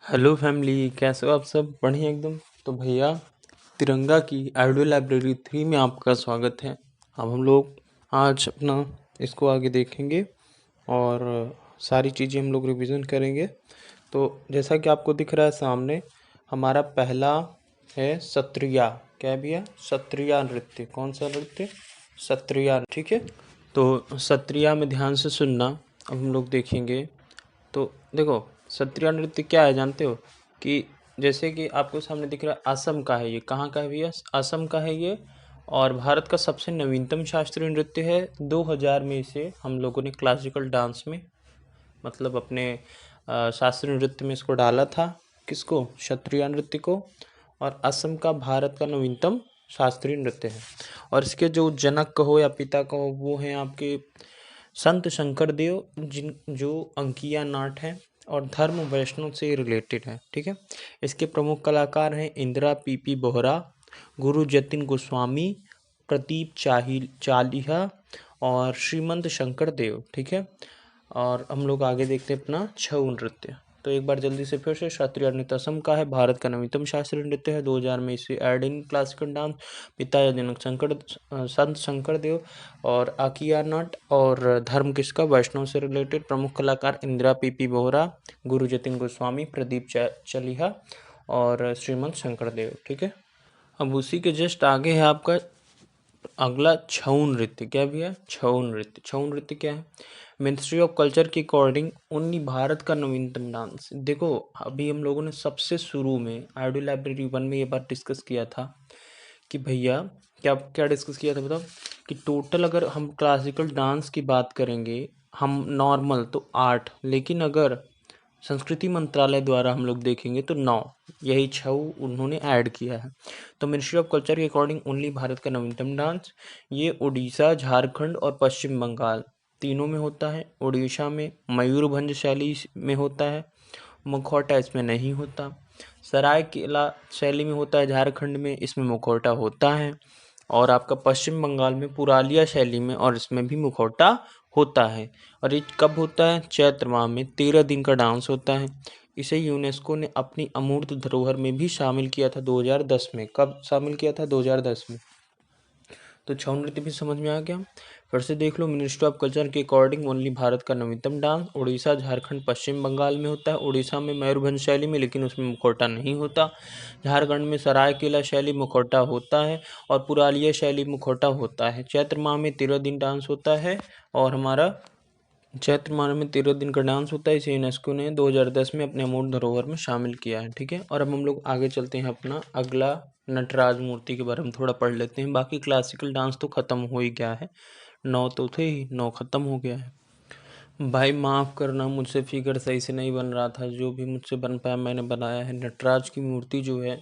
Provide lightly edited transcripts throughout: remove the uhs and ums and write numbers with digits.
Hello family, कैसे हो आप सब? बढ़िया एकदम। तो भैया, तिरंगा की ऑडियो लाइब्रेरी 3 में आपका स्वागत है। अब हम लोग आज अपना इसको आगे देखेंगे और सारी चीज़ें हम लोग रिवीजन करेंगे। तो जैसा कि आपको दिख रहा है सामने, हमारा पहला है सत्रिया। क्या भैया? सत्रिया नृत्य। कौन सा नृत्य? सत्रिया। ठीक है। तो सत्रिया में ध्यान से सुनना। अब हम लोग देखेंगे। तो देखो, सत्रिया नृत्य क्या है जानते हो? कि जैसे कि आपको सामने दिख रहा है, असम का है ये। कहाँ का है भैया? असम का है ये। और भारत का सबसे नवीनतम शास्त्रीय नृत्य है। 2000 में इसे हम लोगों ने क्लासिकल डांस में, मतलब अपने शास्त्रीय नृत्य में इसको डाला था। किसको? क्षत्रिय नृत्य को। और असम का भारत का नवीनतम शास्त्रीय नृत्य है। और इसके जो जनक कहो या पिता कहो, वो हैं आपके संत शंकर देव, जिन जो अंकिया नाट है और धर्म वैष्णव से रिलेटेड है। ठीक है। इसके प्रमुख कलाकार हैं इंदिरा पीपी बोहरा, गुरु जतिन गोस्वामी, प्रदीप चालिहा और श्रीमंत शंकर देव। ठीक है। और हम लोग आगे देखते हैं अपना छऊ नृत्य। तो एक बार जल्दी से फिर से, शास्त्रीय नृत्य असम का है, भारत का नवीनतम शास्त्रीय नृत्य है। 2000 में इसे एड इन क्लासिकल डांस। पिता या जनक संत शंकर देव और आकिया नट। और धर्म किसका? वैष्णव से रिलेटेड। प्रमुख कलाकार इंदिरा पीपी बोहरा, गुरु जतिन गोस्वामी, प्रदीप चलिहा और श्रीमंत शंकर देव। ठीक है। अब उसी के जस्ट आगे है आपका अगला छऊ नृत्य। क्या भैया? छऊ नृत्य। छऊ नृत्य क्या है? मिनिस्ट्री ऑफ कल्चर के अकॉर्डिंग ओनली भारत का नवीनतम डांस। देखो, अभी हम लोगों ने सबसे शुरू में ऑडियो लाइब्रेरी 1 में ये बात डिस्कस किया था कि भैया, क्या क्या डिस्कस किया था बताओ? कि टोटल अगर हम क्लासिकल डांस की बात करेंगे, हम नॉर्मल तो 8, लेकिन अगर संस्कृति मंत्रालय द्वारा हम लोग देखेंगे तो 9, यही 6 उन्होंने ऐड किया है। तो मिनिस्ट्री ऑफ कल्चर के अकॉर्डिंग ओनली भारत का नवीनतम डांस ये उड़ीसा, झारखंड और पश्चिम बंगाल तीनों में होता है। उड़ीसा में मयूरभंज शैली में होता है, मुखौटा इसमें नहीं होता। सरायकेला शैली में होता है झारखंड में, इसमें मुखौटा होता है। और आपका पश्चिम बंगाल में पुरालिया शैली में, और इसमें भी मुखौटा होता है। और ये कब होता है? चैत्र माह में 13 दिन का डांस होता है। इसे यूनेस्को ने अपनी अमूर्त धरोहर में भी शामिल किया था 2010 में। कब शामिल किया था? 2010 में। तो छऊ नृत्य भी समझ में आ गया। फिर से देख लो, मिनिस्ट्री ऑफ कल्चर के अकॉर्डिंग ओनली भारत का नवीनतम डांस उड़ीसा, झारखंड, पश्चिम बंगाल में होता है। उड़ीसा में मयूरभंज शैली में, लेकिन उसमें मुखौटा नहीं होता। झारखंड में सरायकेला शैली मुखौटा होता है और पुरालिया शैली मुखौटा होता है। चैत्र माह में 13 दिन डांस होता है और हमारा चैत्र माह में 13 दिन का डांस होता है। इसे यूनेस्को ने 2010 में अपने अमूर्त धरोहर में शामिल किया है। ठीक है। और अब हम लोग आगे चलते हैं, अपना अगला नटराज मूर्ति के बारे में थोड़ा पढ़ लेते हैं। बाकी क्लासिकल डांस तो खत्म हो ही गया है, 9 तो थे ही, 9 खत्म हो गया है। भाई माफ़ करना, मुझसे फिगर सही से नहीं बन रहा था। जो भी मुझसे बन पाया मैंने बनाया है। नटराज की मूर्ति जो है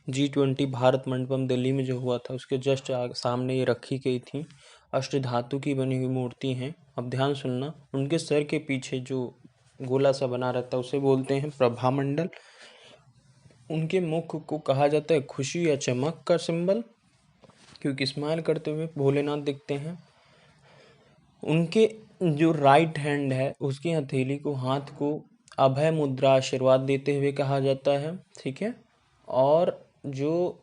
G20 भारत मंडपम दिल्ली में जो हुआ था, उसके जस्ट सामने ये रखी गई थी। अष्टधातु की बनी हुई मूर्ति हैं। अब ध्यान सुनना, उनके सर के पीछे जो गोला सा बना रहता है उसे बोलते हैं प्रभामंडल। उनके मुख को कहा जाता है खुशी या चमक का सिंबल, क्योंकि स्माइल करते हुए भोलेनाथ दिखते हैं। उनके जो राइट हैंड है, उसकी हथेली को, हाथ को अभय मुद्रा, आशीर्वाद देते हुए कहा जाता है। ठीक है। और जो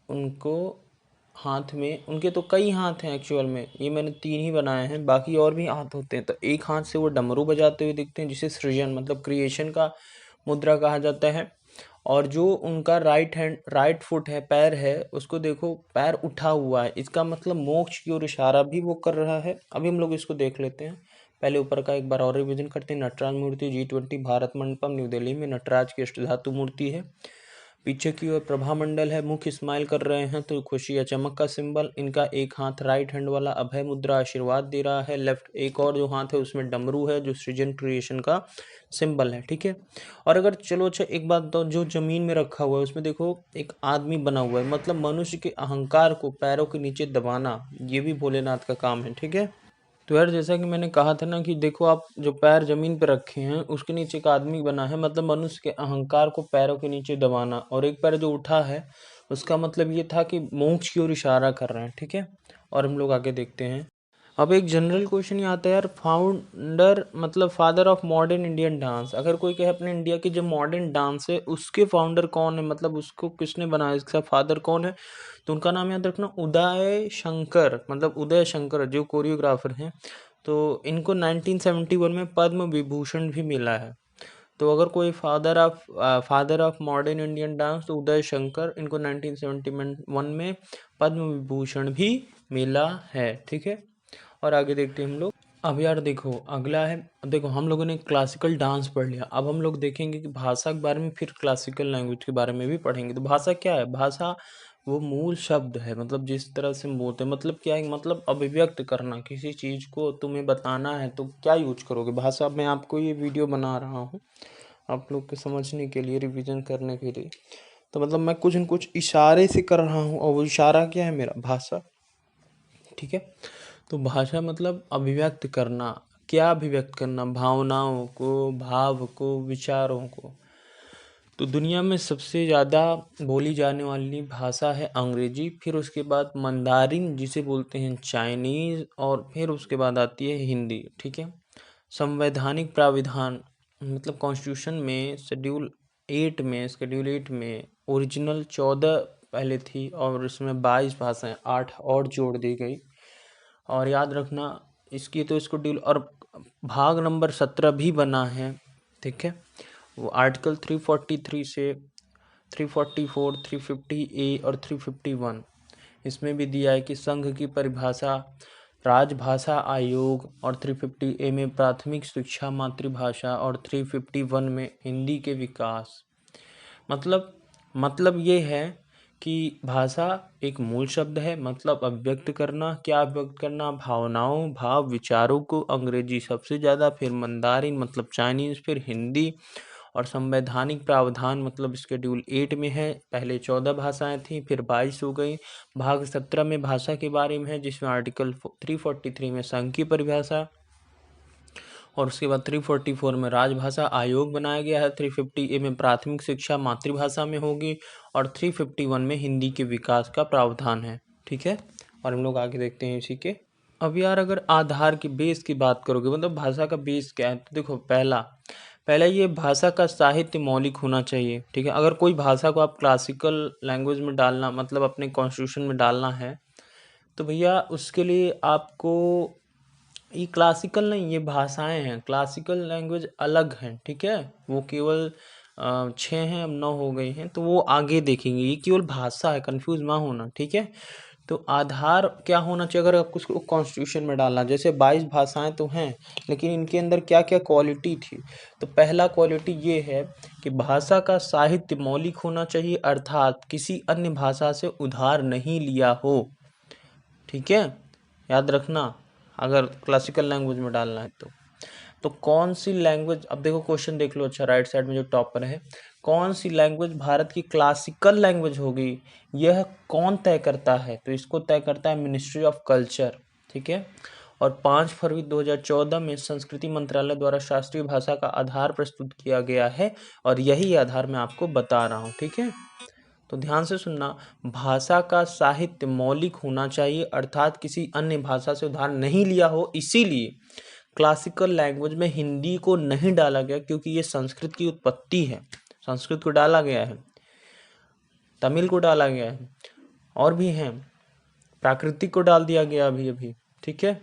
उनको हाथ में, उनके तो कई हाथ हैं एक्चुअल में, ये मैंने 3 ही बनाए हैं, बाकी और भी हाथ होते हैं। तो एक हाथ से वो डमरू बजाते हुए दिखते हैं, जिसे सृजन मतलब क्रिएशन का मुद्रा कहा जाता है। और जो उनका राइट फुट है, पैर है, उसको देखो, पैर उठा हुआ है, इसका मतलब मोक्ष की ओर इशारा भी वो कर रहा है। अभी हम लोग इसको देख लेते हैं। पहले ऊपर का एक बार और रिविजन करते हैं। नटराज मूर्ति G20 भारत मंडपम न्यू दिल्ली में नटराज की अष्टधातु मूर्ति है। पीछे की ओर प्रभामंडल है, मुख स्माइल कर रहे हैं तो खुशी या चमक का सिंबल। इनका एक हाथ राइट हैंड वाला अभय मुद्रा आशीर्वाद दे रहा है। लेफ्ट एक और जो हाथ है उसमें डमरू है, जो सृजन क्रिएशन का सिंबल है। ठीक है। और अगर चलो अच्छा एक बात, तो जो जमीन में रखा हुआ है उसमें देखो एक आदमी बना हुआ है, मतलब मनुष्य के अहंकार को पैरों के नीचे दबाना, ये भी भोलेनाथ का काम है। ठीक है। तो यार, जैसा कि मैंने कहा था ना कि देखो, आप जो पैर जमीन पर रखे हैं उसके नीचे एक आदमी बना है, मतलब मनुष्य के अहंकार को पैरों के नीचे दबाना। और एक पैर जो उठा है उसका मतलब ये था कि मोक्ष की ओर इशारा कर रहे हैं। ठीक है। और हम लोग आगे देखते हैं। अब एक जनरल क्वेश्चन ये आता है यार, फाउंडर मतलब father of modern Indian dance. अगर कोई कहे अपने इंडिया की जो मॉडर्न डांस है उसके फाउंडर कौन है, मतलब उसको किसने बनाया, इसका फादर कौन है, तो उनका नाम याद रखना उदय शंकर, मतलब उदय शंकर जो कोरियोग्राफर हैं। तो इनको 1971 में पद्म विभूषण भी मिला है। तो अगर कोई father of modern Indian dance तो उदय शंकर, इनको 1971 में पद्म विभूषण भी मिला है। ठीक है, और आगे देखते हैं हम लोग। अब यार देखो अगला है, देखो हम लोगों ने क्लासिकल डांस पढ़ लिया, अब हम लोग देखेंगे कि भाषा के बारे में, फिर क्लासिकल लैंग्वेज के बारे में भी पढ़ेंगे। तो भाषा क्या है, भाषा वो मूल शब्द है, मतलब जिस तरह से हम बोलते हैं, मतलब क्या है, मतलब अभिव्यक्त करना किसी चीज़ को, तुम्हें बताना है तो क्या यूज करोगे भाषा। मैं आपको ये वीडियो बना रहा हूँ आप लोग के समझने के लिए, रिवीजन करने के लिए। तो मतलब मैं कुछ न कुछ इशारे से कर रहा हूँ, और वो इशारा क्या है, मेरा भाषा। ठीक है, तो भाषा मतलब अभिव्यक्त करना, क्या अभिव्यक्त करना, भावनाओं को, भाव को, विचारों को। तो दुनिया में सबसे ज़्यादा बोली जाने वाली भाषा है अंग्रेजी, फिर उसके बाद मंदारिन जिसे बोलते हैं चाइनीज़, और फिर उसके बाद आती है हिंदी। ठीक है, संवैधानिक प्राविधान मतलब कॉन्स्टिट्यूशन में शेड्यूल 8 में ओरिजिनल 14 पहले थी, और इसमें 22 भाषाएं 8 और जोड़ दी गई। और याद रखना इसकी तो इसको डील, और भाग नंबर 17 भी बना है। ठीक है, वो आर्टिकल 343 से 344, 350A और 351 इसमें भी दिया है कि संघ की परिभाषा, राजभाषा आयोग, और 350A में प्राथमिक शिक्षा मातृभाषा, और 351 में हिंदी के विकास। मतलब ये है कि भाषा एक मूल शब्द है, मतलब अभिव्यक्त करना, क्या अभिव्यक्त करना, भावनाओं, भाव, विचारों को। अंग्रेजी सबसे ज़्यादा, फिर मंदारिन मतलब चाइनीज़, फिर हिंदी। और संवैधानिक प्रावधान मतलब शेड्यूल 8 में है, पहले 14 भाषाएं थी, फिर 22 हो गई। भाग 17 में भाषा के बारे में है, जिसमें आर्टिकल 343 में संघ की परिभाषा, और उसके बाद 344 में राजभाषा आयोग बनाया गया है। 350A में प्राथमिक शिक्षा मातृभाषा में होगी, और 351 में हिंदी के विकास का प्रावधान है। ठीक है, और हम लोग आगे देखते हैं इसी के। अब यार अगर आधार की बेस की बात करोगे, मतलब भाषा का बेस क्या है, तो देखो पहला ये भाषा का साहित्य मौलिक होना चाहिए। ठीक है, अगर कोई भाषा को आप क्लासिकल लैंग्वेज में डालना, मतलब अपने कॉन्स्टिट्यूशन में डालना है, तो भैया उसके लिए आपको, ये क्लासिकल नहीं, ये भाषाएं हैं, क्लासिकल लैंग्वेज अलग हैं। ठीक है, वो केवल 6 हैं, अब 9 हो गई हैं, तो वो आगे देखेंगे। ये केवल भाषा है, कंफ्यूज ना होना। ठीक है, तो आधार क्या होना चाहिए अगर आपको उसको कॉन्स्टिट्यूशन में डालना, जैसे 22 भाषाएं तो हैं, लेकिन इनके अंदर क्या क्या क्वालिटी थी। तो पहला क्वालिटी ये है कि भाषा का साहित्य मौलिक होना चाहिए, अर्थात किसी अन्य भाषा से उधार नहीं लिया हो। ठीक है, याद रखना अगर क्लासिकल लैंग्वेज में डालना है तो कौन सी लैंग्वेज, अब देखो क्वेश्चन देख लो, अच्छा राइट साइड में जो टॉपर है, कौन सी लैंग्वेज भारत की क्लासिकल लैंग्वेज होगी, यह कौन तय करता है, तो इसको तय करता है मिनिस्ट्री ऑफ कल्चर। ठीक है, और 5 फरवरी 2014 में संस्कृति मंत्रालय द्वारा शास्त्रीय भाषा का आधार प्रस्तुत किया गया है, और यही आधार मैं आपको बता रहा हूँ। ठीक है, तो ध्यान से सुनना, भाषा का साहित्य मौलिक होना चाहिए, अर्थात किसी अन्य भाषा से उधार नहीं लिया हो। इसीलिए क्लासिकल लैंग्वेज में हिंदी को नहीं डाला गया, क्योंकि ये संस्कृत की उत्पत्ति है, संस्कृत को डाला गया है, तमिल को डाला गया है, और भी हैं, प्राकृतिक को डाल दिया गया अभी अभी। ठीक है,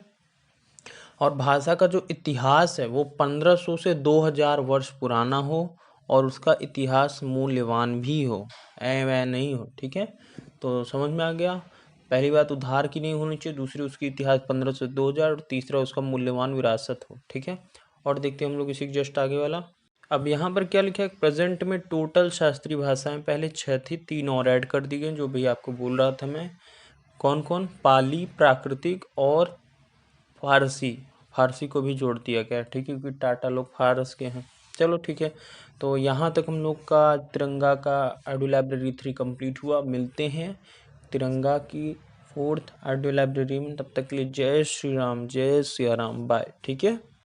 और भाषा का जो इतिहास है वो 1500 से 2000 वर्ष पुराना हो, और उसका इतिहास मूल्यवान भी हो, ऐ वै नहीं हो। ठीक है, तो समझ में आ गया। पहली बात उधार की नहीं होनी चाहिए, दूसरी उसकी इतिहास 1500 से 2000, और तीसरा उसका मूल्यवान विरासत हो। ठीक है, और देखते हैं हम लोग इसी के जस्ट आगे वाला। अब यहाँ पर क्या लिखा है, प्रेजेंट में टोटल शास्त्रीय भाषाएं पहले 6 थी, 3 और ऐड कर दी गई, जो भी आपको बोल रहा था मैं। कौन कौन, पाली, प्राकृतिक और फारसी। फारसी को भी जोड़ दिया गया। ठीक है, क्योंकि टाटा लोग फारस के हैं। चलो ठीक है, तो यहाँ तक हम लोग का तिरंगा का ऑडियो लाइब्रेरी 3 कंप्लीट हुआ। मिलते हैं तिरंगा की 4th ऑडियो लाइब्रेरी में, तब तक के लिए जय श्री राम, जय सिया राम, बाय। ठीक है।